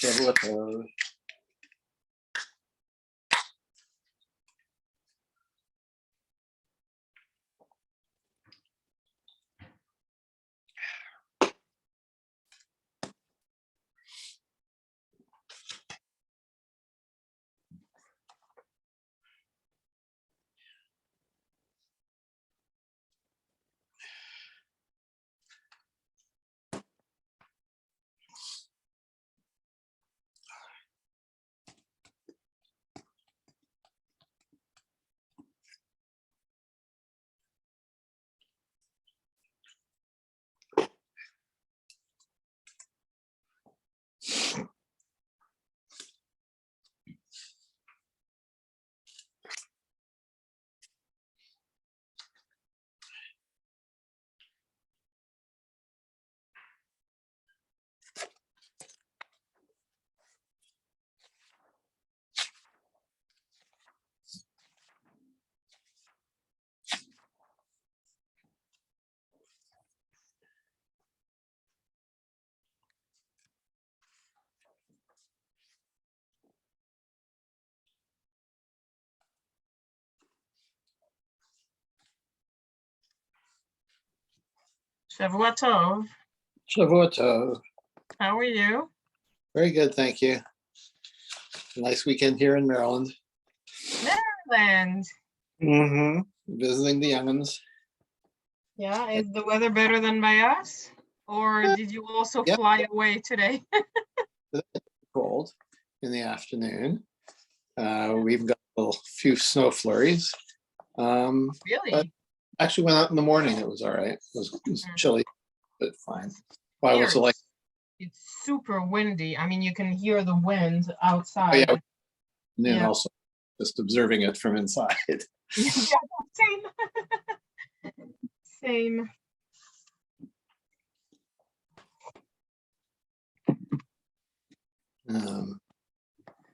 Shavua Tov. Shavua Tov. Shavua Tov. How are you? Very good, thank you. Nice weekend here in Maryland. Maryland. Visiting the young'uns. Yeah, is the weather better than by us? Or did you also fly away today? Cold in the afternoon. We've got a few snow flurries. Really? Actually went out in the morning. It was all right. It was chilly, but fine. Why was it like? It's super windy. I mean, you can hear the wind outside. Oh, yeah. And also just observing it from inside. Yeah, same. Same.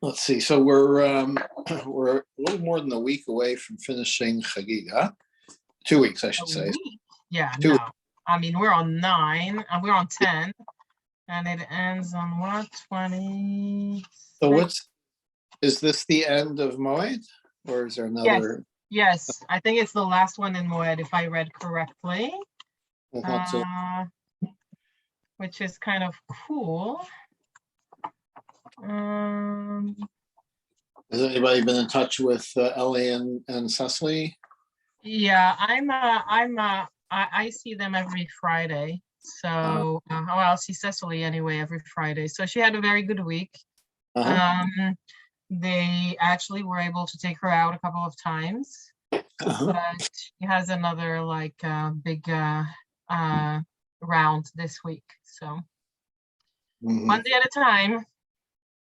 Let's see. So we're a little more than a week away from finishing Chagigah. 2 weeks, I should say. Yeah, no. I mean, we're on 9, and we're on 10, and it ends on what, 20? So is this the end of Moed, or is there another? Yes, I think it's the last one in Moed, if I read correctly. Which is kind of cool. Has anybody been in touch with Ellie and Cecily? Yeah, I see them every Friday. So, I'll see Cecily anyway every Friday. So she had a very good week. They actually were able to take her out a couple of times, but she has another big round this week. So one day at a time.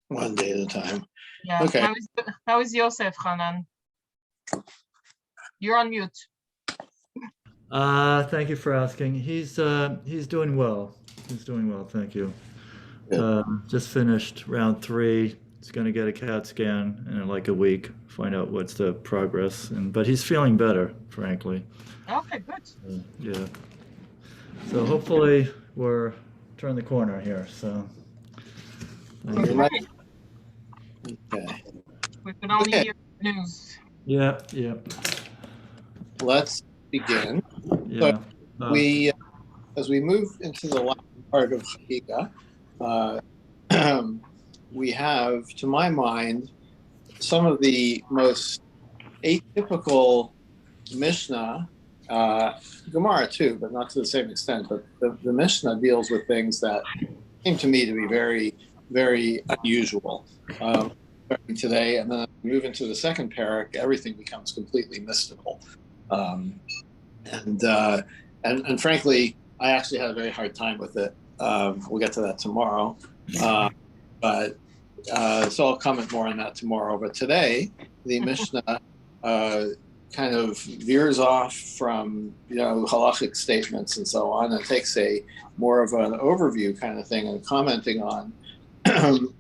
One day at a time. Yeah. Okay. How is Yosef, Hanan? You're on mute. Thank you for asking. He's doing well. He's doing well, thank you. Just finished round 3. He's going to get a CAT scan in like a week, find out what's the progress. But he's feeling better, frankly. Okay, good. Yeah. So hopefully we're turning the corner here. So. Okay. We can only hear the news. Yeah. Let's begin. Yeah. So as we move into the last part of Chagigah, we have, to my mind, some of the most atypical Mishnah, Gemara too, but not to the same extent. But the Mishnah deals with things that seem to me to be very, very unusual today. And then we move into the second parak, everything becomes completely mystical. and frankly, I actually had a very hard time with it. We'll get to that tomorrow, but so I'll comment more on that tomorrow. But today, the Mishnah kind of veers off from halachic statements and so on, and takes a more of an overview kind of thing, and commenting on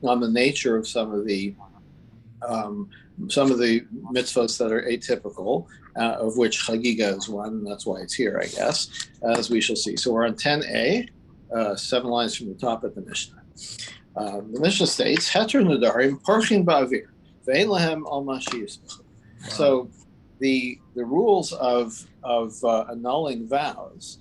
on the nature of some of the mitzvos that are atypical, of which Chagigah is one, and that's why it's here, I guess, as we shall see. So we're on 10a, 7 lines from the top of the Mishnah. The Mishnah states, Heter Nadarim Parchin Ba'avir, Ve'en Lahem Al Mashi. So the rules of annulling vows,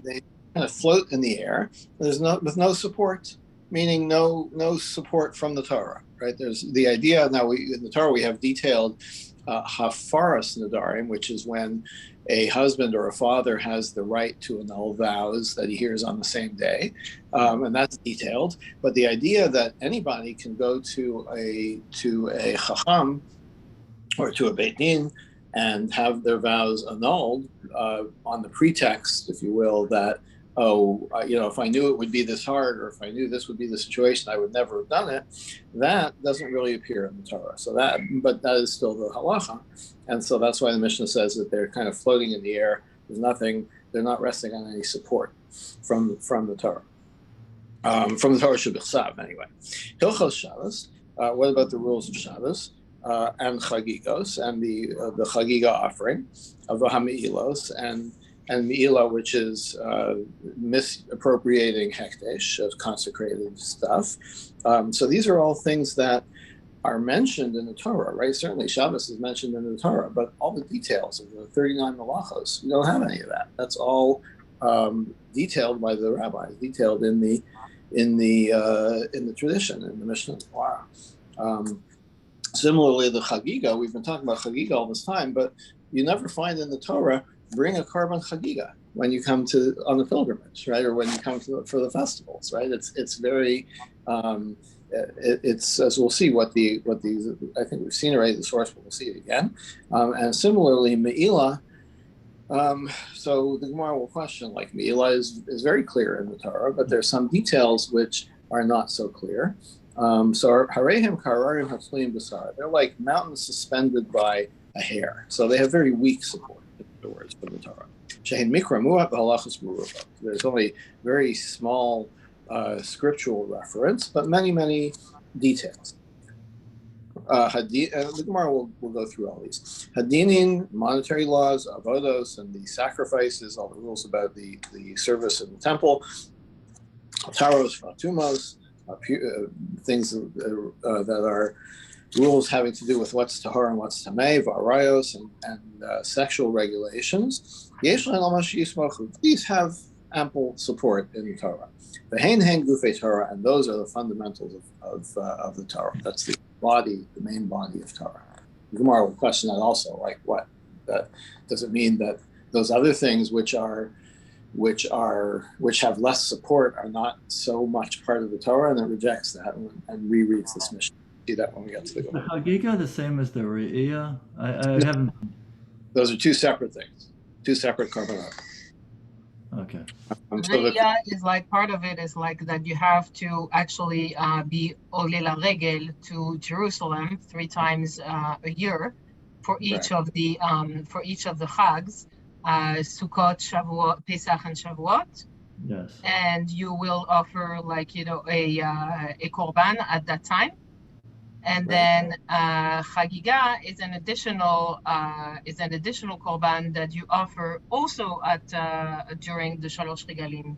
they kind of float in the air. There's with no support, meaning no support from the Torah. Right? There's the idea now. In the Torah we have detailed hafaras nadarim, which is when a husband or a father has the right to annul vows that he hears on the same day, and that's detailed. But the idea that anybody can go to a chacham or to a beit din and have their vows annulled on the pretext, if you will, that if I knew it would be this hard, or if I knew this would be the situation, I would never have done it. That doesn't really appear in the Torah. But that is still the halacha, and so that's why the Mishnah says that they're kind of floating in the air. There's nothing. They're not resting on any support from the Torah. From the Torah Shebichsav, anyway. Hilchos Shabbos. What about the rules of Shabbos and Chagigos and the Chagigah offering of the Hami'ilos and Me'ilah, which is misappropriating hekdesh, of consecrated stuff. So these are all things that are mentioned in the Torah, right? Certainly Shabbos is mentioned in the Torah, but all the details of the 39 malachos, we don't have any of that. That's all detailed by the rabbis, detailed in the tradition, in the Mishnah and the Torah. Similarly, the Chagigah, we've been talking about Chagigah all this time, but you never find in the Torah bring a korban Chagigah when you come on the pilgrimage, right? Or when you come for the festivals, right? It's very, it's as we'll see what these, I think we've seen already the source, but we'll see it again. And similarly, Me'ilah, so the Gemara will question, like Me'ilah is very clear in the Torah, but there's some details which are not so clear. So Harehem Kararim Hatzlim Basar, they're like mountains suspended by a hair. So they have very weak support. The words from the Torah. There's only very small scriptural reference, but many details. The Gemara will go through all these. Hadinin, monetary laws, avodos, and the sacrifices, all the rules about the service in the temple. Taros, fatumos, things that are rules having to do with what's tahor and what's tamei, varayos, and sexual regulations. These have ample support in the Torah. The hein gufei Torah, and those are the fundamentals of the Torah. That's the main body of Torah. The Gemara will question that also, like what? Does it mean that those other things which have less support are not so much part of the Torah, and it rejects that and rereads this Mishnah? See that when we get to the Gemara. The Chagigah the same as the Re'iyah? I haven't. Those are two separate things, two separate korbanot. Okay. Re'iyah is like part of it is like that you have to actually be olela regel to Jerusalem 3 times a year for each of the chags, Sukkot, Shavuot, Pesach, and Shavuot. Yes. And you will offer a korban at that time. And then Chagigah is an additional korban that you offer also at during the Shalosh Regalim.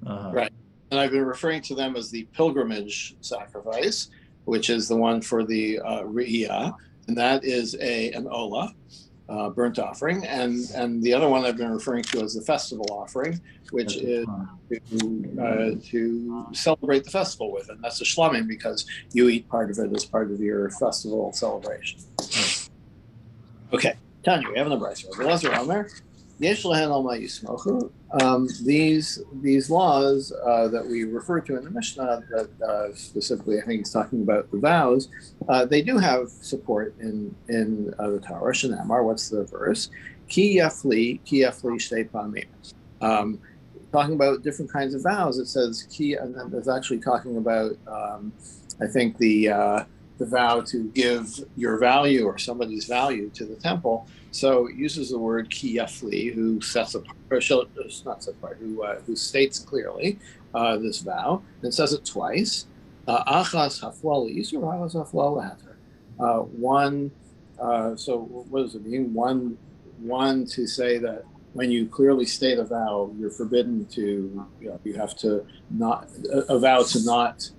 Right, and I've been referring to them as the pilgrimage sacrifice, which is the one for the Re'iyah, and that is an olah, burnt offering, and the other one I've been referring to as the festival offering, which is to celebrate the festival with, and that's a shlamim because you eat part of it as part of your festival celebration. Okay, Tanya, we have an abrayso. Elazar Omer, Yesh lahen al ma yismochu. These laws that we refer to in the Mishnah, that specifically I think he's talking about the vows, they do have support in the Torah. Shenamar, what's the verse? Ki yafli shtei pamim. Talking about different kinds of vows, it says ki, and then it's actually talking about I think the vow to give your value or somebody's value to the temple. So it uses the word ki yafli, who sets apart, or not sets apart, who states clearly this vow. And it says it twice. Achas hafla l'isur, achas hafla l'heter. One. So what does it mean? One to say that when you clearly state a vow, you're forbidden to, you have to not, a vow to not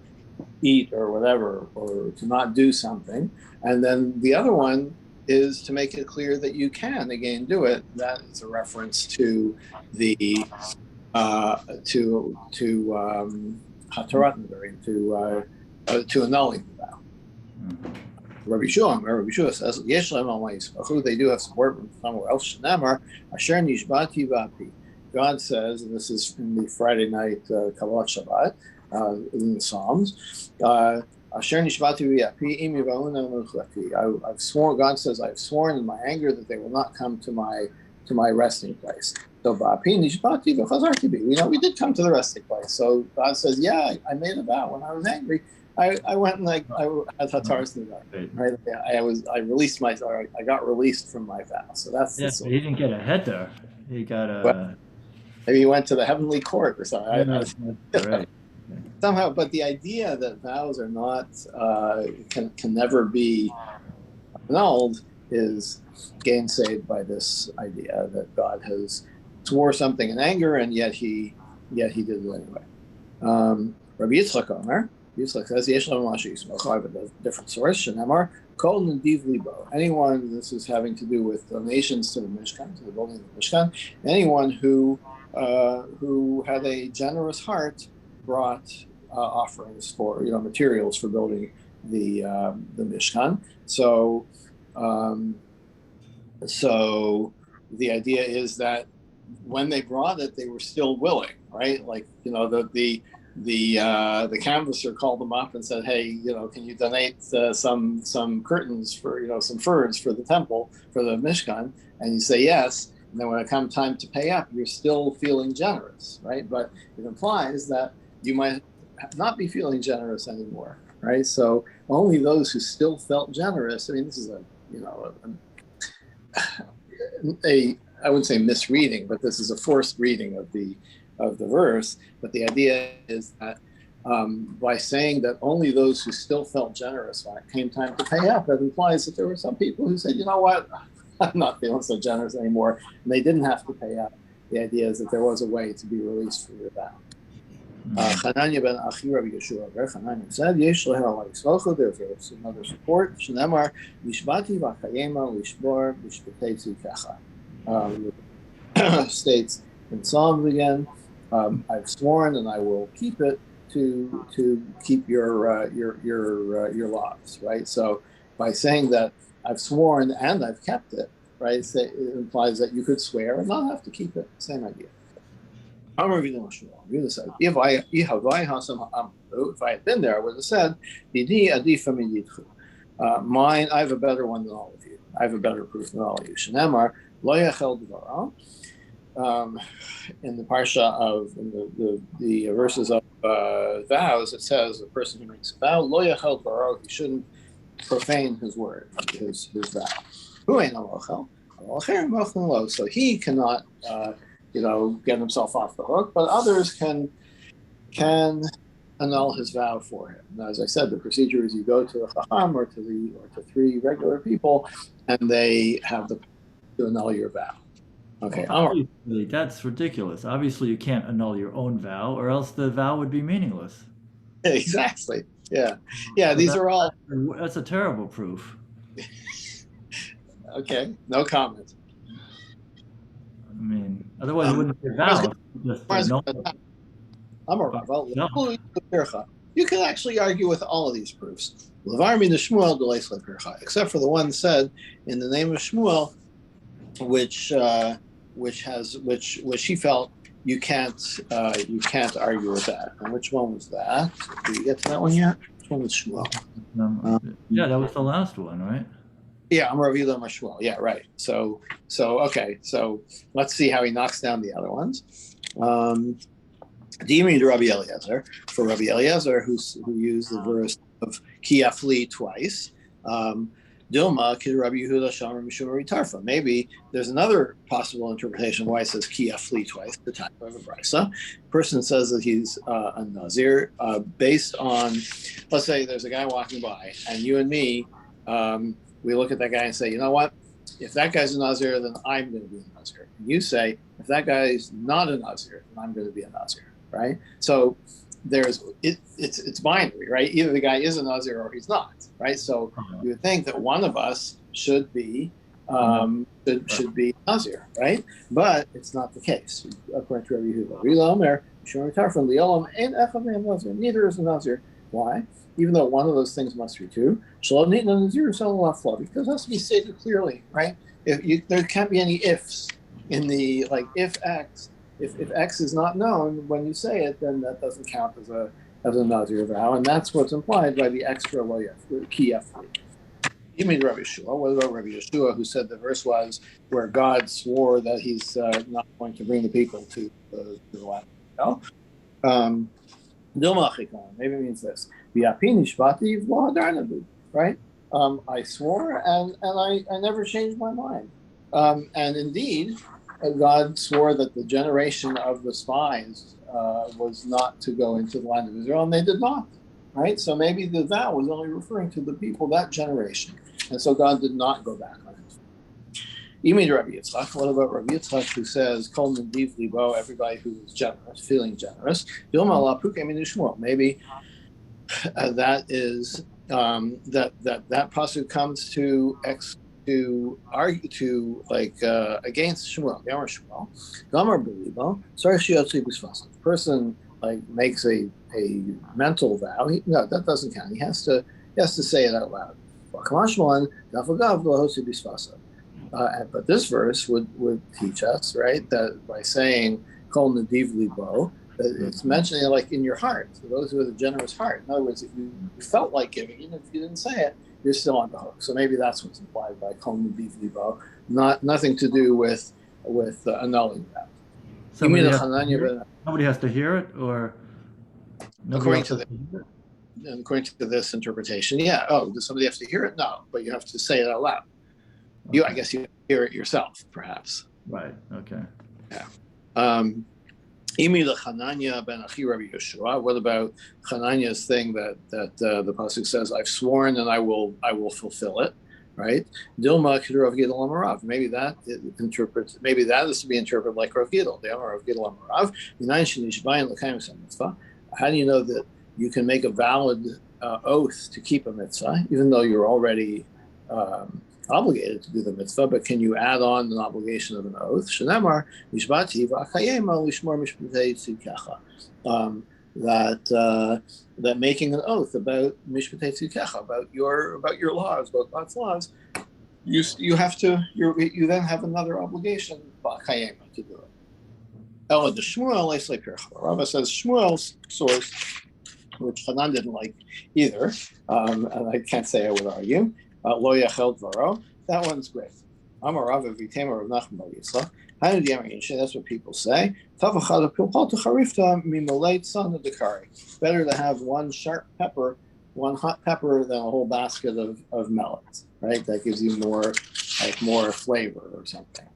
eat or whatever, or to not do something. And then the other one is to make it clear that you can again do it. That is a reference to the hatarat nedarim, to annulling the vow. Rabbi Shua says, Yesh lahem al ma yispachu. They do have support from somewhere else. Shenamar, asher nishbati ba'api. God says, and this is in the Friday night Kabbalah Shabbat, in the Psalms, asher nishbati ba'api im yiva'una melchati. I've sworn. God says, I've sworn in my anger that they will not come to my resting place. So ba'api nishbati v'chazarti bi. We did come to the resting place. So God says, yeah, I made a vow when I was angry. I went and I had Hataras Nidar, right? I got released from my vow. So that's but he didn't get a head there. He got a. Well, maybe he went to the heavenly court or something. Right. Somehow, but the idea that vows are not can never be annulled is gainsayed by this idea that God has swore something in anger and yet he did it anyway. Rabbi Yitzchak Omer. Yitzchak says, "Yesh lahem mashu yismochu." I have a different source. Shenamar kol nediv libo. Anyone, this is having to do with donations to the Mishkan, to the building of the Mishkan. Anyone who had a generous heart brought offerings for materials for building the Mishkan. So the idea is that when they brought it, they were still willing, right? Like the canvasser called them up and said, "Hey, can you donate some curtains for some furs for the temple, for the Mishkan?" And you say yes. And then when it comes time to pay up, you're still feeling generous, right? But it implies that you might not be feeling generous anymore, right? So only those who still felt generous. I mean, this is I wouldn't say misreading, but this is a forced reading of the verse. But the idea is that by saying that only those who still felt generous when it came time to pay up, that implies that there were some people who said, "You know what, I'm not feeling so generous anymore," and they didn't have to pay up. The idea is that there was a way to be released from your vow. Chananya ben Achi Rabbi Yeshua Chananya said, "Yesh lehem al ma yismochu." There's another support. Shenamar nishbati v'chayema lishbor b'shpetei tzikacha. States in Psalms again, I've sworn and I will keep it to keep your laws, right? So by saying that I've sworn and I've kept it, right, it implies that you could swear and not have to keep it. Same idea. Said, if I had been there, I would have said, mine, I have a better one than all of you. I have a better proof than all of you. Shenamar, lo yachel dvaro. In the parsha of the verses of vows, it says the person who makes a vow, lo yachel dvaro, he shouldn't profane his word, his vow. Who ain't alochel? So he cannot get himself off the hook, but others can annul his vow for him. Now, as I said, the procedure is you go to a chacham or to three regular people, and they have the power to annul your vow. Okay. Obviously, that's ridiculous. Obviously, you can't annul your own vow, or else the vow would be meaningless. Exactly. Yeah. So these are all. That's a terrible proof. Okay. No comment. I mean, otherwise it wouldn't be a vow. You can actually argue with all of these proofs, except for the one said in the name of Shmuel, which which he felt you can't argue with that. And which one was that? Did you get to that one yet? Which one was Shmuel? Yeah, that was the last one, right? Yeah, I'm Rav Yehuda Shmuel. Yeah, right. So okay. So let's see how he knocks down the other ones. Dimi to Rabbi Eliezer, for Rabbi Eliezer, who used the verse of Kiafli twice. Dilma Kid Rabbi Yehuda Shamar Mishumari Tarfa. Maybe there's another possible interpretation why it says Kiafli twice, the type of a brisa. Person says that he's a Nazir based on, let's say there's a guy walking by, and you and me, we look at that guy and say, you know what? If that guy's a Nazir, then I'm going to be a Nazir. And you say, if that guy's not a Nazir, then I'm going to be a Nazir, right? So it's binary, right? Either the guy is a Nazir or he's not, right? So you would think that one of us should be should be Nazir, right? But it's not the case, according to Rabbi Yehuda. Neither is a Nazir. Why? Even though one of those things must be true, because it has to be stated clearly, right? There can't be any ifs in the if X. If X is not known when you say it, then that doesn't count as a Nazir vow, and that's what's implied by the extra key F3. You mean Rabbi Yeshua? What about Rabbi Yeshua, who said the verse was where God swore that He's not going to bring the people to the land? Maybe it means this: right? I swore, and I never changed my mind. And indeed, God swore that the generation of the spies was not to go into the land of Israel, and they did not. Right? So maybe the vow was only referring to the people that generation, and so God did not go back on it. You mean Rabbi Yitzchak? What about Rabbi Yitzchak, who says, "Kol nediv libo," everybody who is generous, feeling generous. Maybe that is that pasuk comes to argue against Shmuel. Gamar Shmuel, Gamar Belibo. Sorry, the person makes a mental vow. No, that doesn't count. He has to say it out loud. But this verse would teach us, right, that by saying Kol Nadiv Libo, it's mentioning it in your heart. So those who have a generous heart. In other words, if you felt like giving, even if you didn't say it, you're still on the hook. So maybe that's what's implied by Kol Nadiv Libo, nothing to do with annulling that. Somebody has to hear it, or according to this interpretation, yeah. Oh, does somebody have to hear it? No, but you have to say it out loud. Okay. I guess you hear it yourself, perhaps. Right. Okay. Yeah. What about Hananiah's thing that the pasuk says, "I've sworn and I will fulfill it." Right? Dilma Rav Gidel Amarav. Maybe that is to be interpreted like Rav Gidel. The Rav Gidel Amarav. How do you know that you can make a valid oath to keep a mitzvah, even though you're already obligated to do the mitzvah? But can you add on an obligation of an oath? Shenamar mishbati v'achayema lishmor mishpatei tzidkecha. That making an oath about mishpatei tzidkecha, about your laws, about God's laws, you then have another obligation v'achayema to do it. Ella the Shmuel like Rava says Shmuel's source, which Hanan didn't like either, and I can't say I would argue. Lo yachel dvaro. That one's great. Amar Rav Vitema Rav Nachman bar Yitzchak. That's what people say. Better to have one sharp pepper, one hot pepper, than a whole basket of melons. Right? That gives you more flavor or something.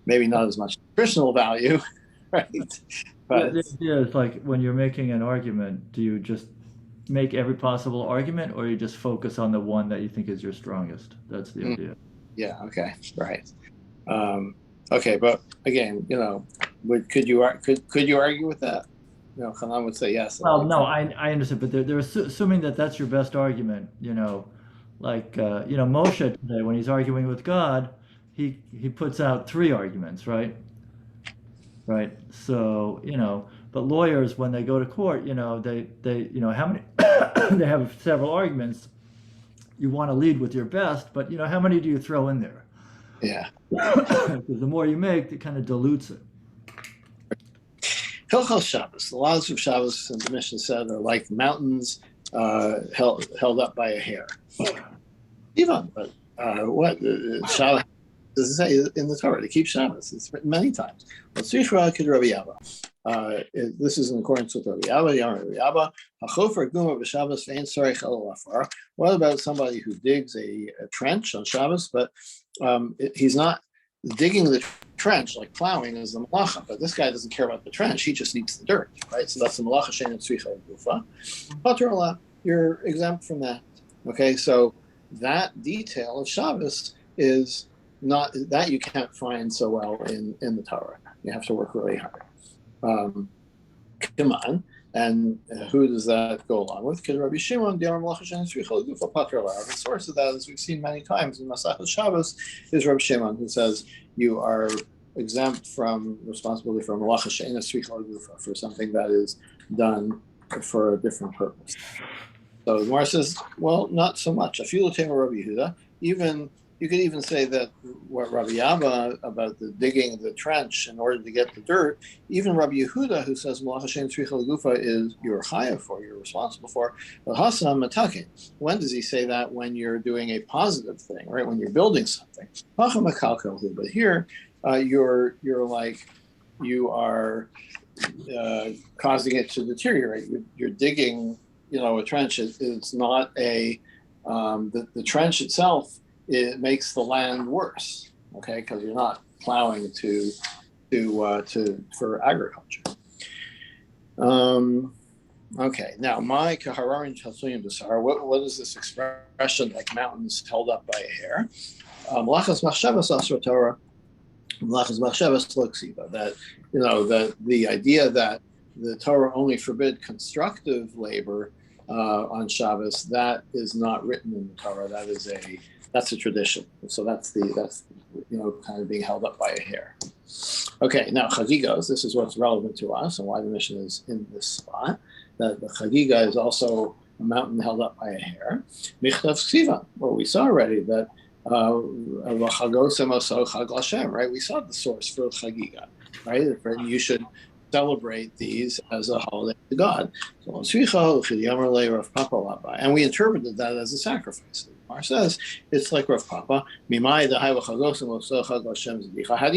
Maybe not as much nutritional value, right? But the idea is when you're making an argument, do you just make every possible argument, or you just focus on the one that you think is your strongest? That's the idea. Yeah. Okay. Right. Okay. But again, could you argue with that? Hanan would say yes. Well, no, I understand, but they're assuming that that's your best argument. Moshe today, when he's arguing with God, he puts out 3 arguments, right? Right. So, but lawyers, when they go to court, they how many, they have several arguments. You want to lead with your best, but how many do you throw in there? Yeah. Because the more you make, it kind of dilutes it. Hilchos Shabbos. The laws of Shabbos, and the Mishnah said, are like mountains held up by a hair. Even, but what Shabbos does it say in the Torah to keep Shabbos? It's written many times. This is in accordance with Rabbi Abba. What about somebody who digs a trench on Shabbos, but he's not digging the trench like plowing is the malacha, but this guy doesn't care about the trench; he just needs the dirt, right? So that's the malacha shein tzricha gufa. Patur, you're exempt from that. Okay, so that detail of Shabbos is not that you can't find so well in the Torah. You have to work really hard. Come on. And who does that go along with? Rabbi Shimon, the source of that, as we've seen many times in Masachet Shabbos, is Rabbi Shimon, who says you are exempt from responsibility for malacha she'eina tzricha gufa, for something that is done for a different purpose. So the Gemara says, well, not so much. Afilu tema Rabbi Yehuda, even you could even say that what Rabbi Abba about the digging the trench in order to get the dirt, even Rabbi Yehuda, who says malacha she'eina tzricha gufa is you're chayav for, you're responsible for. But Hasan matakin, when does he say that? When you're doing a positive thing, right? When you're building something. But here, you're like you are causing it to deteriorate. You're digging, a trench. It's not a the trench itself. It makes the land worse, okay? Because you're not plowing for agriculture. Okay, now my kahararin tasuyim basar. What is this expression like mountains held up by a hair? Malachas machshavas asur Torah. Malachas machshavas loksiva. That that the idea that the Torah only forbid constructive labor on Shabbos, that is not written in the Torah. That's a tradition. So that's kind of being held up by a hair. Okay, now Chagigah, this is what's relevant to us and why the mission is in this spot. That the Chagigah is also a mountain held up by a hair. Michtav Ksiva, well, we saw already that right? We saw the source for Chagigah, right? You should celebrate these as a holiday to God. And we interpreted that as a sacrifice. Mar says it's like Rav Papa. How do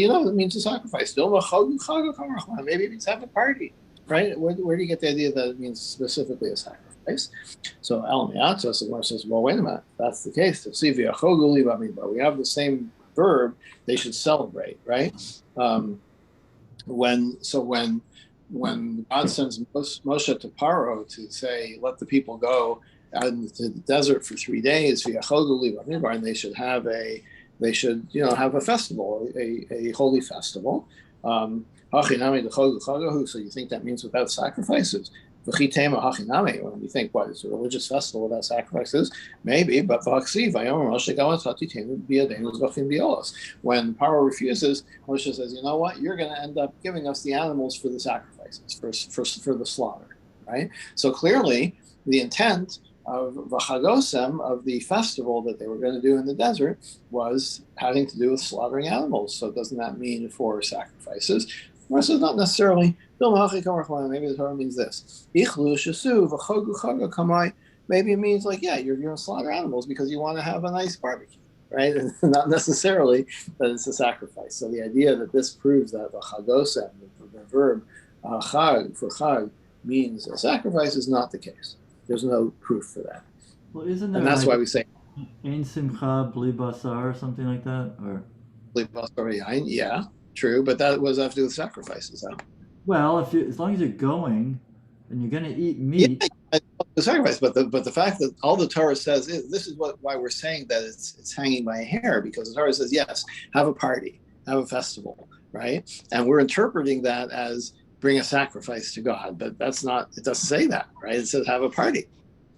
you know it means a sacrifice? Maybe it means have a party, right? Where do you get the idea that it means specifically a sacrifice? So El Miatzos, the Mar says, well, wait a minute. That's the case. We have the same verb. They should celebrate, right? When God sends Moshe to Paro to say, let the people go out into the desert for 3 days, and they should have a festival, a holy festival. So you think that means without sacrifices? When we think, what is a religious festival without sacrifices? Maybe, but when Paro refuses, Moshe says, you know what? You're going to end up giving us the animals for the sacrifices, for the slaughter, right? So clearly, the intent of the Chagosem, of the festival that they were going to do in the desert, was having to do with slaughtering animals. So doesn't that mean for sacrifices? Or so not necessarily. Maybe the Torah means this. Maybe it means like, yeah, you're going to slaughter animals because you want to have a nice barbecue, right? And not necessarily that it's a sacrifice. So the idea that this proves that the Chagosem, the verb chag for chag, means a sacrifice is not the case. There's no proof for that. Well, isn't there? And that's why we say Ein simcha bli basar or something like that, or bli basar yain. Yeah, true, but that was have to do with sacrifices. Huh? Well, as long as you're going and you're going to eat meat, the sacrifice. But the fact that all the Torah says is this is why we're saying that it's hanging by a hair, because the Torah says yes, have a party, have a festival, right? And we're interpreting that as bring a sacrifice to God, but that's not. It doesn't say that, right? It says have a party.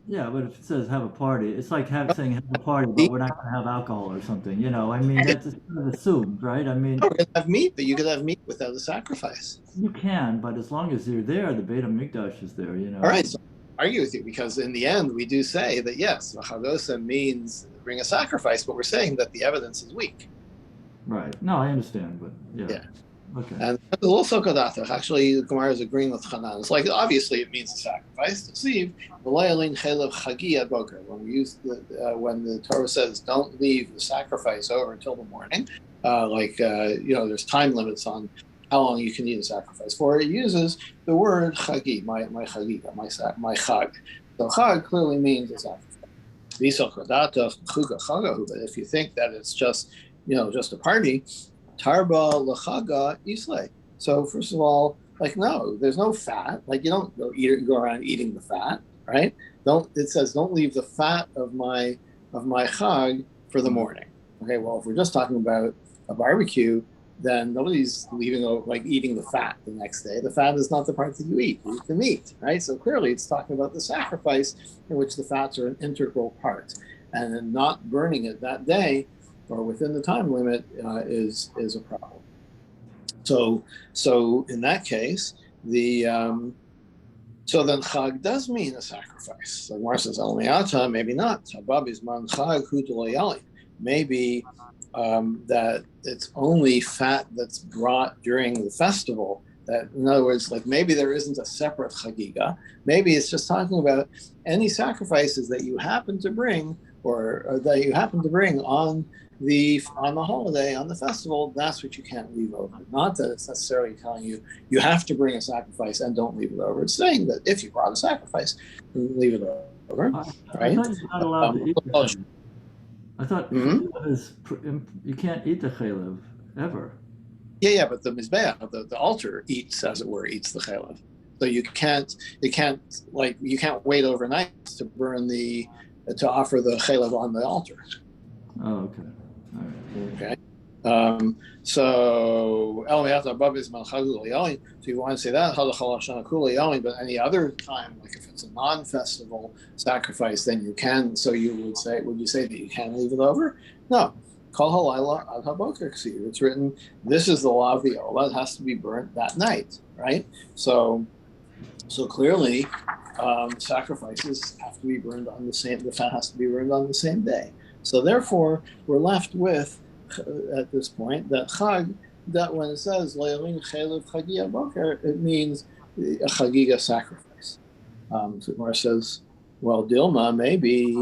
Yeah, but if it says have a party, it's like saying have a party, but we're not going to have alcohol or something. I mean, that's kind of assumed, right? I mean, we're going to have meat, but you could have meat without a sacrifice. You can, but as long as you're there, the Beit HaMikdash is there. All right, so I argue with you, because in the end, we do say that yes, Chagosem means bring a sacrifice, but we're saying that the evidence is weak. Right. No, I understand, but yeah. Yeah. Okay. And also Kodatach, actually, the Gemara is agreeing with Hanan. It's like, obviously, it means a sacrifice. Deceive. When we use when the Torah says, don't leave the sacrifice over until the morning, there's time limits on how long you can eat a sacrifice for. It uses the word Chagi, my Chagigah, my Chag. So Chag clearly means a sacrifice. But if you think that it's just a party, Tarba lachaga islay. So first of all, no, there's no fat. You don't go around eating the fat, right? It says don't leave the fat of my chag for the morning. Okay, well, if we're just talking about a barbecue, then nobody's eating the fat the next day. The fat is not the part that you eat the meat, right? So clearly it's talking about the sacrifice in which the fats are an integral part. And then not burning it that day or within the time limit is a problem. So in that case, so then Chag does mean a sacrifice. So Gemara says, Almiata, maybe not. Maybe that it's only fat that's brought during the festival. That, in other words, maybe there isn't a separate Chagigah. Maybe it's just talking about any sacrifices that you happen to bring or that you happen to bring on the holiday, on the festival. That's what you can't leave over. Not that it's necessarily telling you have to bring a sacrifice and don't leave it over. It's saying that if you brought a sacrifice, leave it over. Right? I thought you're not allowed to eat the chaylev. I thought you can't eat the chaylev ever. Yeah, but the mizbeach, the altar eats, as it were, eats the chaylev. So you can't wait overnight to offer the chaylev on the altar. Oh, okay. All right. Okay. So you want to say that, but any other time, like if it's a non-festival sacrifice, then you can. So would you say that you can leave it over? No. Kol halayla ad haboker ksiv. It's written, this is the law of the Olah. It has to be burnt that night, right? So clearly, sacrifices have to be burned on the fat has to be burned on the same day. So therefore, we're left with, at this point, that Chag, that when it says, Le'alin chelev Chagigah boker, it means a Chagigah sacrifice. So Gemara says, well, Dilma, maybe,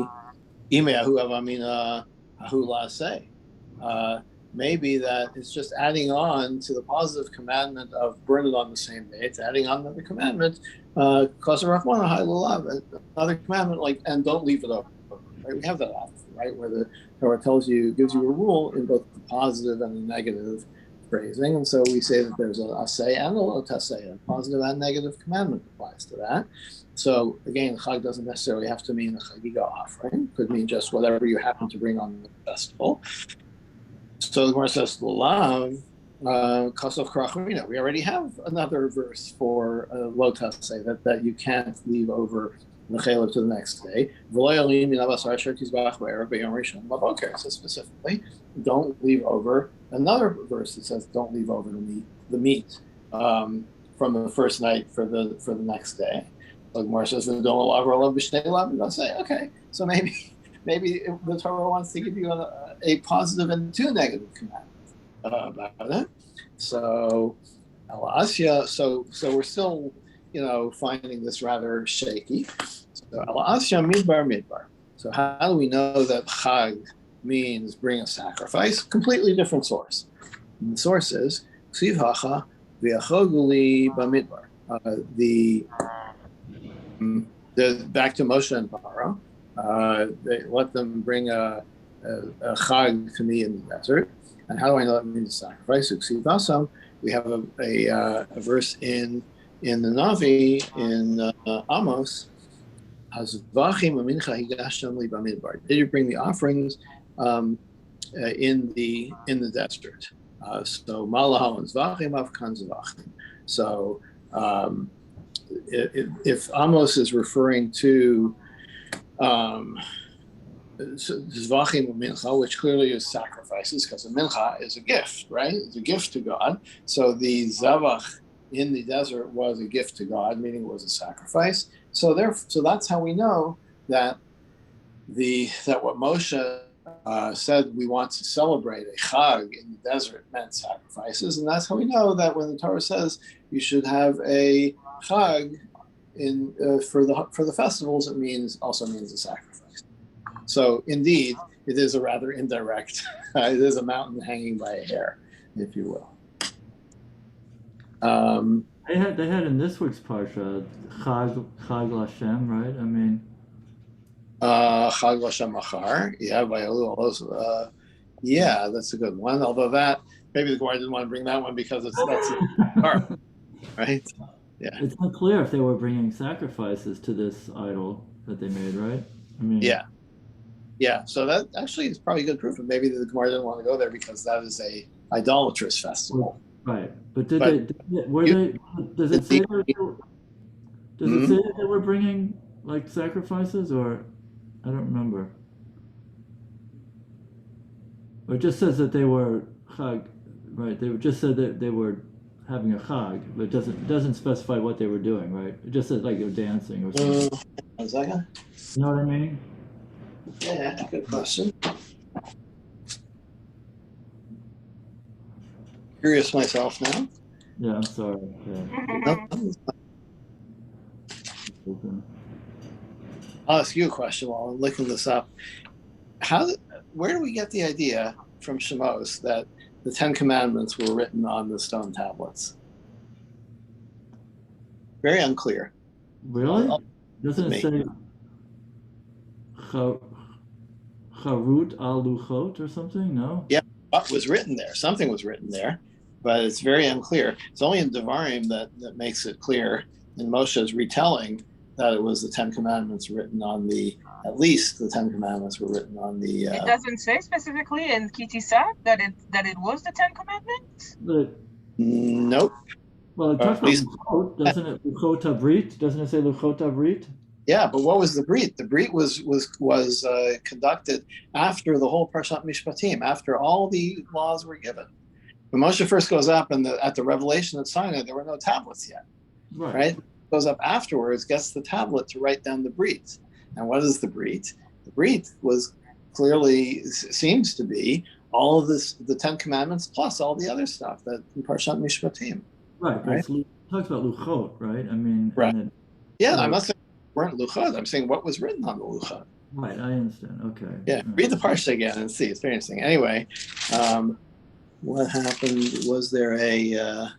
Imeahu avamina ahu la'aseh. Maybe that it's just adding on to the positive commandment of burn it on the same day. It's adding on another commandment, another commandment, and don't leave it over. Right? We have that often, right, where the Torah gives you a rule in both the positive and the negative phrasing, and so we say that there's a aseh and a lo taseh, a positive and negative commandment applies to that. So again, Chag doesn't necessarily have to mean a Chagigah offering; it could mean just whatever you happen to bring on the festival. So the Gemara says, "Lulav kasov karachmina." We already have another verse for lo taseh that you can't leave over the chaylev to the next day. So specifically, don't leave over. Another verse that says don't leave over the meat from the first night for the next day. Like Gemara says, don't say, okay, so maybe the Torah wants to give you a positive and two negative commandments about it. So Al-Asya, so we're still finding this rather shaky. So Al-Asya midbar. So how do we know that Chag means bring a sacrifice? Completely different source. And the source is Ksiv Hacha v'achoguli b'midbar. The back to Moshe and Paro. They let them bring a Chag to me in the desert. And how do I know that means sacrifice? Ksiv Hasam. We have a verse in the Navi in Amos. Did you bring the offerings in the desert? So Malahal and Zvachim Avkan Zvachim. So if Amos is referring to Zvachim Mincha, which clearly is sacrifices, because a mincha is a gift, right? It's a gift to God. So the Zavach in the desert was a gift to God, meaning it was a sacrifice. So that's how we know that what Moshe said we want to celebrate a Chag in the desert meant sacrifices, and that's how we know that when the Torah says you should have a Chag for the festivals, it also means a sacrifice. So indeed, it is a rather indirect. It is a mountain hanging by a hair, if you will. They had in this week's parsha Chag Lashem, right? I mean, Chag Lashem Machar. Yeah, that's a good one. Although that maybe the Gemara didn't want to bring that one because that's hard, right? Yeah. It's not clear if they were bringing sacrifices to this idol that they made, right? I mean, yeah. So that actually is probably good proof. But maybe the Gemara didn't want to go there because that is a idolatrous festival. Right. But does it say that they were bringing like sacrifices, or I don't remember. Or it just says that they were Chag, right? They just said that they were having a Chag, but it doesn't specify what they were doing, right? It just says like they were dancing or something. One second. You know what I mean? Yeah, good question. Curious myself now. Yeah, I'm sorry. Yeah. I'll ask you a question while I'm looking this up. Where do we get the idea from Shemos that the Ten Commandments were written on the stone tablets? Very unclear. Really? Doesn't it say Charut al Luchot or something? No? Yeah, what was written there? Something was written there, but it's very unclear. It's only in Devarim that makes it clear in Moshe's retelling that it was the Ten Commandments written on at least the Ten Commandments were written on the. It doesn't say specifically in Kitisa that it was the Ten Commandments. Nope. Well, it talks about Luchot, doesn't it? Luchot Habrit, doesn't it say Luchot Habrit? Yeah, but what was the Brit? The Brit was conducted after the whole Parshat Mishpatim, after all the laws were given. When Moshe first goes up at the revelation at Sinai, there were no tablets yet, right? Goes up afterwards, gets the tablet to write down the Brit. And what is the Brit? The Brit seems to be all of the Ten Commandments plus all the other stuff that in Parshat Mishpatim. Right. It talks about Luchot, right? I mean, right. I'm not saying it weren't Luchot. I'm saying what was written on the Luchot. Right, I understand. Okay. Yeah, read the Parsha again and see. It's very interesting. Anyway, what happened? Was there a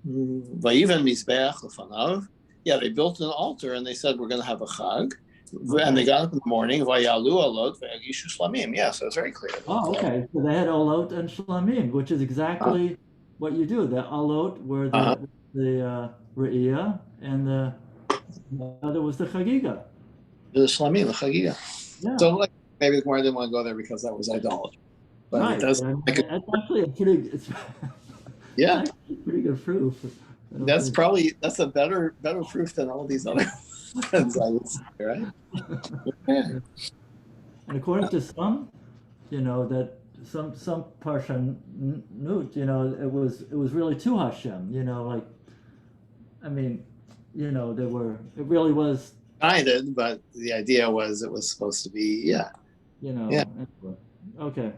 Vayiven Mizbeach Lefanav? Yeah, they built an altar and they said we're going to have a Chag. Okay. And they got up in the morning. Vayalu alot vayagishu shlamim. Yeah, so it's very clear. Oh, okay. So they had alot and shlamim, which is exactly what you do. The alot were the re'iyah, and the other was the Chagigah. The shlamim, the Chagigah. Yeah. So maybe the Gemara didn't want to go there because that was idolatry. But right. It does. That's actually a pretty. Yeah. Pretty good proof. That's a better proof than all these other ones, I would say, right? Okay. And according to some, that some Parsha Nut, it was really to Hashem, it really was guided, but the idea was it was supposed to be, yeah. Okay.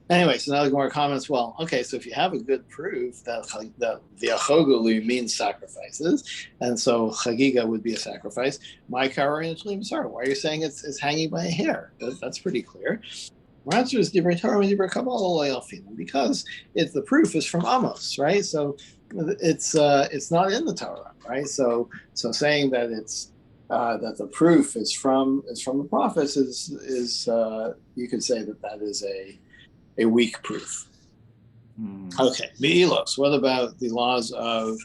Anyway, so now the Gemara comments, well, okay, so if you have a good proof that the Achogulu means sacrifices, and so Chagigah would be a sacrifice, my Kararin Shlim, why are you saying it's hanging by a hair? That's pretty clear. My answer is Divrei Torah and Divrei Kabbalah, because the proof is from Amos, right? So it's not in the Torah, right? So saying that that the proof is from the prophets is you could say that is a weak proof. Okay, Me'ilos. What about the laws of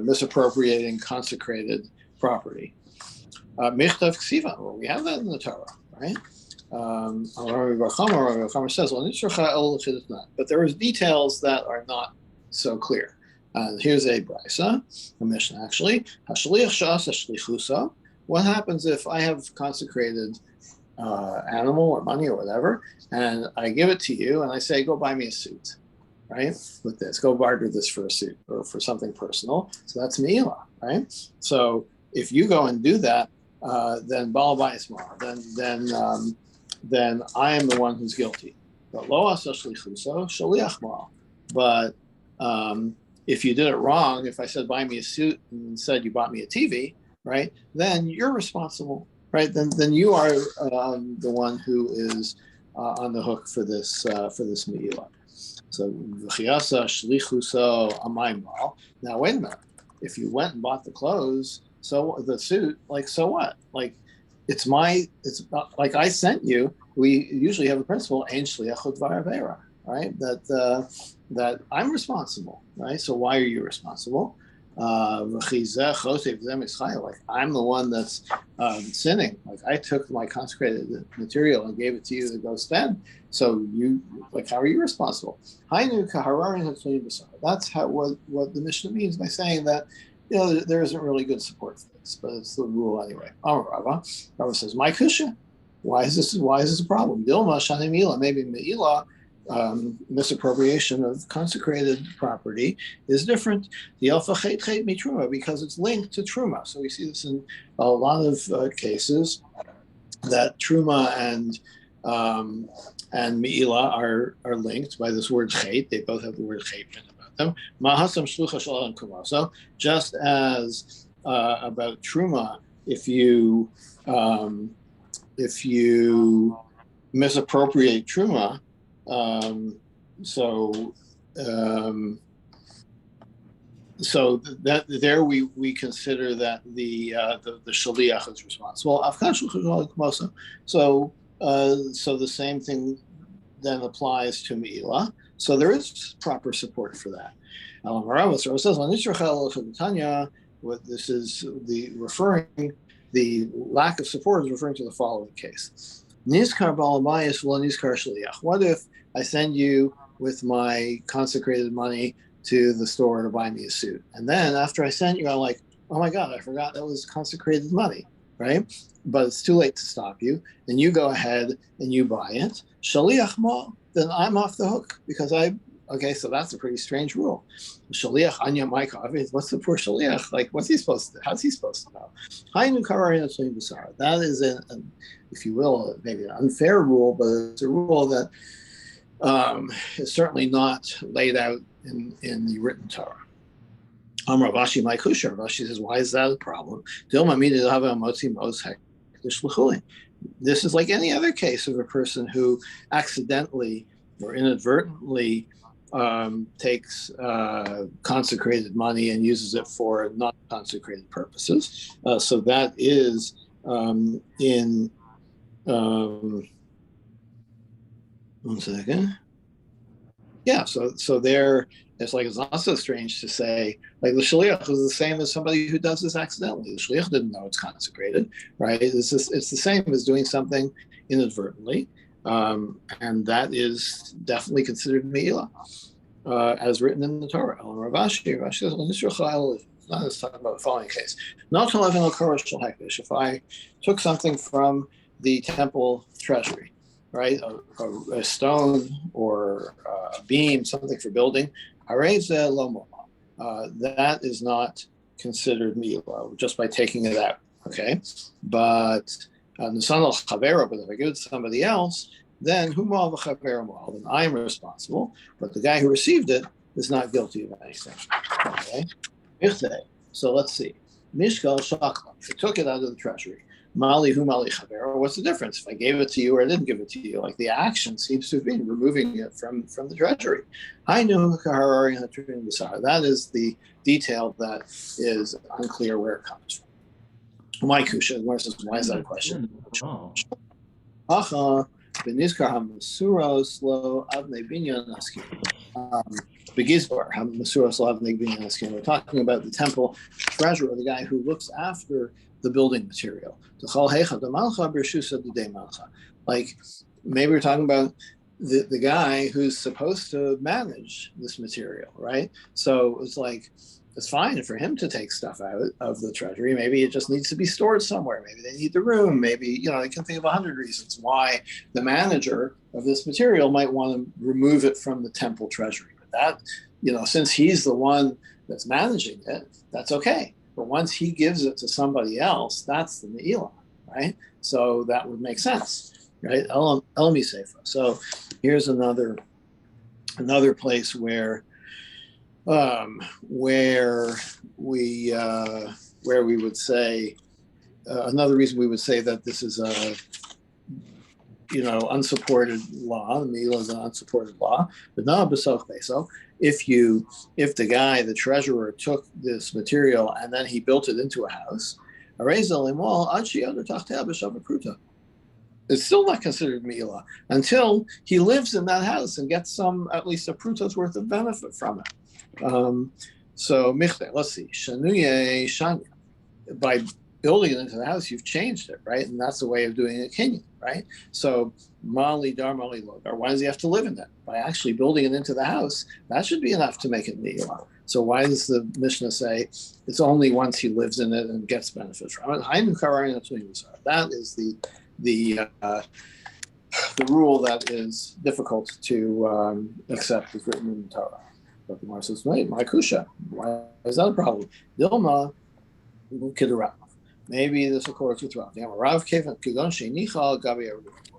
misappropriating consecrated property? Michtav Ksiva. Well, we have that in the Torah, right? Says, but there is details that are not so clear. Here's a brisa, a Mishnah actually. What happens if I have consecrated animal or money or whatever, and I give it to you and I say, go buy me a suit, right? With this, go barter this for a suit or for something personal. So that's me'ilah, right? So if you go and do that then Balabais Mar, then I am the one who's guilty. But Lo Asa Shlichuso Shaliach Mar. But if you did it wrong, if I said buy me a suit and instead you bought me a TV, right? Then you're responsible, right? Then you are the one who is on the hook for this meila. So v'chiyasa shlichuso amaymal. Now wait a minute. If you went and bought the clothes, so the suit, like so what? Like it's like I sent you. We usually have a principle, ein shliachut v'aravera, right? That I'm responsible, right? So why are you responsible? Like I'm the one that's sinning. Like I took my consecrated material and gave it to you to go spend. So you, like, how are you responsible? That's what the Mishnah means by saying that, there isn't really good support for this, but it's the rule anyway. Rava says, my kusha. Why is this a problem? Dilma shani mila, maybe meila. Misappropriation of consecrated property is different. The alpha chet mitruma, because it's linked to truma. So we see this in a lot of cases that truma and meila are linked by this word chet. They both have the word chet written about them. Mahasam shlucha shalom kumaso. Just as about truma, if you misappropriate truma. So that there we consider that the shaliach is responsible. So the same thing then applies to meila. So there is proper support for that. What this is the lack of support is referring to the following case. Nizkar balabayis lo nizkar shaliach. What if I send you with my consecrated money to the store to buy me a suit, and then after I sent you, I'm like, oh my God, I forgot that was consecrated money, right? But it's too late to stop you, and you go ahead and you buy it. Shaliach ma, then I'm off the hook because okay, so that's a pretty strange rule. Shaliach anya ma'ikav. What's the poor shaliach? Like, what's he supposed to? How's he supposed to know? That is if you will, maybe an unfair rule, but it's a rule that is certainly not laid out in the written Torah. Ravashi my kusha. Ravashi says, why is that a problem? This is like any other case of a person who accidentally or inadvertently takes consecrated money and uses it for non-consecrated purposes. So that is in one second. Yeah, so there it's like it's not so strange to say like the shaliach is the same as somebody who does this accidentally. The shaliach didn't know it's consecrated, right? It's the same as doing something inadvertently. And that is definitely considered meila, as written in the Torah. Rashi says, let's talk about the following case. If I took something from the temple treasury, right, a stone or a beam, something for building, that is not considered meila just by taking it out, okay? But but if I give it to somebody else, then then I'm responsible, but the guy who received it is not guilty of anything. Okay? So let's see. Mishkal shakla. I took it out of the treasury. Mali hu mali chavero. What's the difference if I gave it to you or I didn't give it to you? Like the action seems to have been removing it from the treasury. That is the detail that is unclear where it comes from. My kusha, why is that a question? We're talking about the temple treasurer, the guy who looks after the building material. Like maybe we're talking about the guy who's supposed to manage this material, right? So it's like, it's fine for him to take stuff out of the treasury. Maybe it just needs to be stored somewhere. Maybe they need the room. Maybe, they can think of 100 reasons why the manager of this material might want to remove it from the temple treasury. But that, since he's the one that's managing it, that's okay. But once he gives it to somebody else, that's the Me'ilah, right? So that would make sense, right? El Misefa. So here's another place where we would say another reason we would say that this is a unsupported law. The Me'ilah is an unsupported law. But not so if the treasurer took this material and then he built it into a house, it's still not considered Me'ilah until he lives in that house and gets at least a pruta's worth of benefit from it. So Michte, let's see, Shanuye Shanya. By building it into the house, you've changed it, right? And that's the way of doing a kinyan, right? So Mali Dar Mali Lodar. Why does he have to live in that? By actually building it into the house, that should be enough to make it Me'ilah. So why does the Mishnah say it's only once he lives in it and gets benefit from it? That is the rule that is difficult to accept as written in the Torah. But the Gemara says, wait, my kusha, why is that a problem? Dilma Kidarav. Maybe this accords with Rav. What we're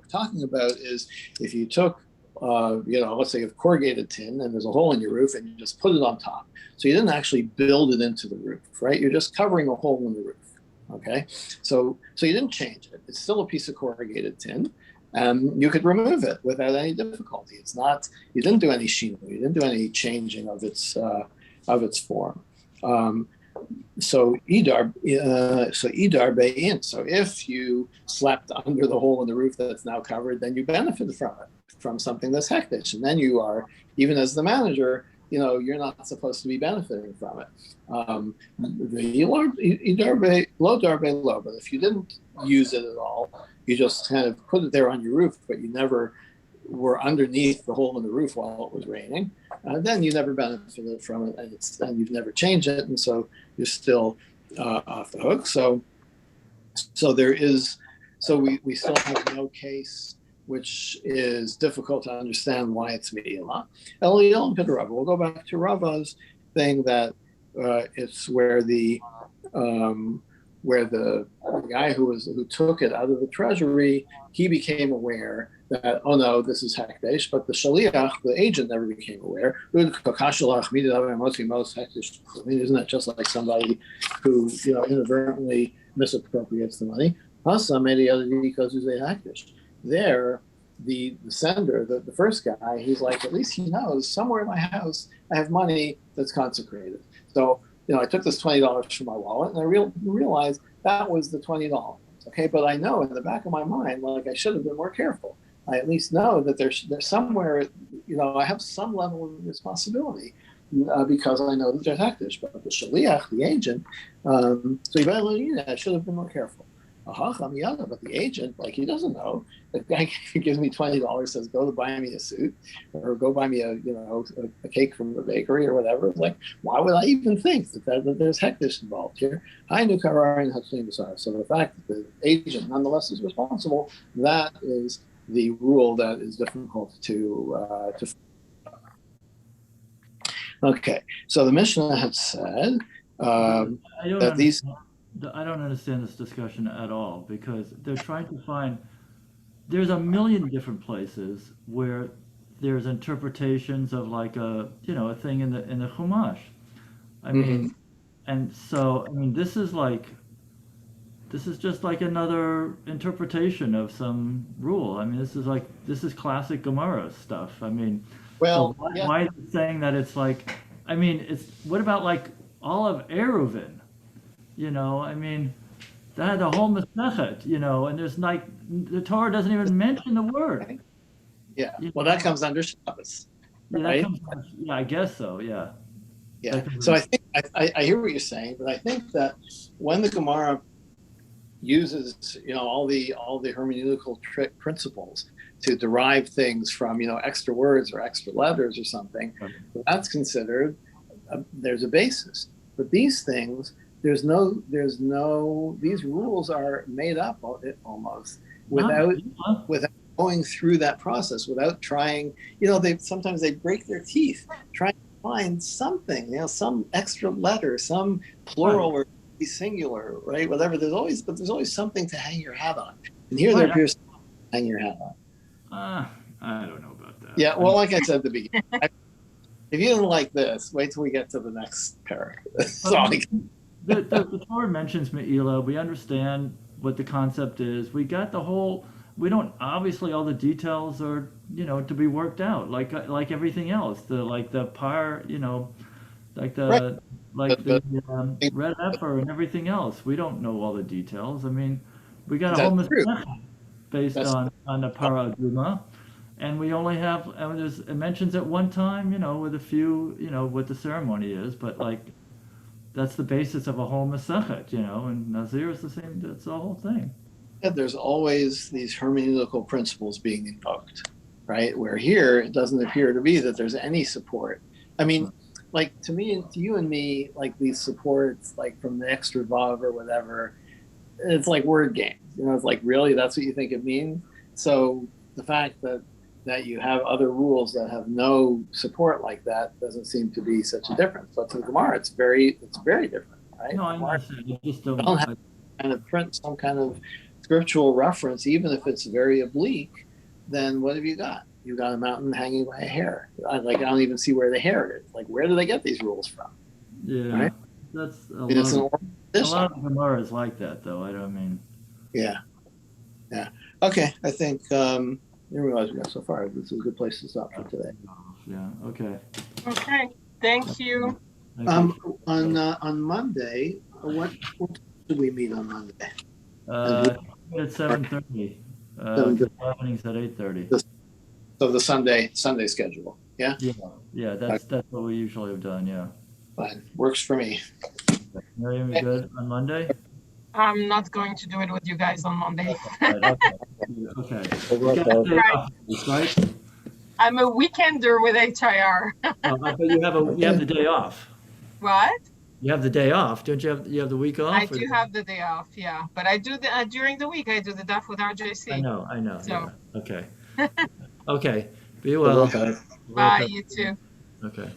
talking about is if you took, let's say, a corrugated tin and there's a hole in your roof and you just put it on top. So you didn't actually build it into the roof, right? You're just covering a hole in the roof. Okay, so you didn't change it. It's still a piece of corrugated tin. You could remove it without any difficulty. It's not. You didn't do any shino. You didn't do any changing of its form. So idar be'in. So if you slept under the hole in the roof that's now covered, then you benefited from something that's hektish, and then you are, even as the manager, you're not supposed to be benefiting from it. But if you didn't use it at all, you just kind of put it there on your roof, but you never were underneath the hole in the roof while it was raining, then you never benefited from it, and you've never changed it, and so you're still off the hook. So we still have no case, which is difficult to understand why it's Me'ilah. Eliyel and Pidarava. We'll go back to Rava's thing that it's where the guy who took it out of the treasury, he became aware that, oh no, this is Hekdesh, but the Shaliach, the agent, never became aware. I mean, isn't that just like somebody who inadvertently misappropriates the money? There, the sender, the first guy, he's like, at least he knows somewhere in my house I have money that's consecrated. So, I took this $20 from my wallet and I realized that was the $20. Okay, but I know in the back of my mind, like, I should have been more careful. I at least know that there's somewhere, I have some level of responsibility because I know that they're hektish. But the shaliach, the agent, so you better, I should have been more careful. But the agent, like, he doesn't know. The guy gives me $20, says, go to buy me a suit or go buy me a cake from the bakery or whatever. It's like, why would I even think that there's hektish involved here? I knew Kararin Hatzim. So the fact that the agent nonetheless is responsible, that is the rule that is difficult to Okay, so the Mishnah had said that these. I don't understand this discussion at all, because they're trying to find. There's a million different places where there's interpretations of like a thing in the Chumash. I mean, and so this is just like another interpretation of some rule. I mean, this is classic Gemara stuff. I mean, well, so why is it saying that it's like? I mean, what about like all of Eruvin? I mean, that had the whole Masechet, and there's like, the Torah doesn't even mention the word. Yeah, well, that comes under Shabbos, right? Yeah, I guess so, yeah. Yeah, so I think, I hear what you're saying, but I think that when the Gemara uses, all the hermeneutical principles to derive things from, extra words or extra letters or something, that's considered, there's a basis. But these things, these rules are made up almost without going through that process, without trying, sometimes they break their teeth trying to find something, some extra letter, some plural or be singular, right? Whatever. But there's always something to hang your hat on. And here Right. there appears to hang your hat on. I don't know about that. Yeah, well, like I said at the beginning, if you didn't like this, wait till we get to the next paragraph. The Torah mentions Me'ilah. We understand what the concept is. We got the whole. We don't obviously all the details are to be worked out like everything else. The par like the red heifer and everything else. We don't know all the details. I mean, we got a whole masechah based on the para aduma. And we only have, it mentions at one time, with a few, what the ceremony is, but that's the basis of a whole Masechet, and Nazir is the same, that's the whole thing. Yeah, there's always these hermeneutical principles being invoked, right? Where here, it doesn't appear to be that there's any support. I mean, like to me, to you and me, like these supports, like from the extra vav or whatever, it's like word games. It's like, really, that's what you think it means? So the fact that you have other rules that have no support like that doesn't seem to be such a difference. But to the Gemara, it's very different, right? No, I understand. You just don't have kind of print some kind of scriptural reference, even if it's very oblique. Then what have you got? You got a mountain hanging by a hair. I don't even see where the hair is. Like, where do they get these rules from? Yeah, right? That's a lot of Gemara is like that, though. I don't mean. Yeah. Okay, I think. I didn't realize we got so far. This is a good place to stop for today. Yeah. Okay. Okay. Thank you. On Monday, what do we meet on Monday? At 7:30. The opening's at 8:30. So the Sunday schedule. Yeah. Yeah. That's what we usually have done. Yeah. Fine. Works for me. Miriam, you good on Monday? I'm not going to do it with you guys on Monday. Okay. Right. I'm a weekender with HIR. But you have the day off. What? You have the day off, don't you? You have the week off. I do have the day off, yeah. But I do the during the week. I do the DAF with RJC. I know. So. Yeah. Okay. Okay. Be well. Bye. You too. Okay.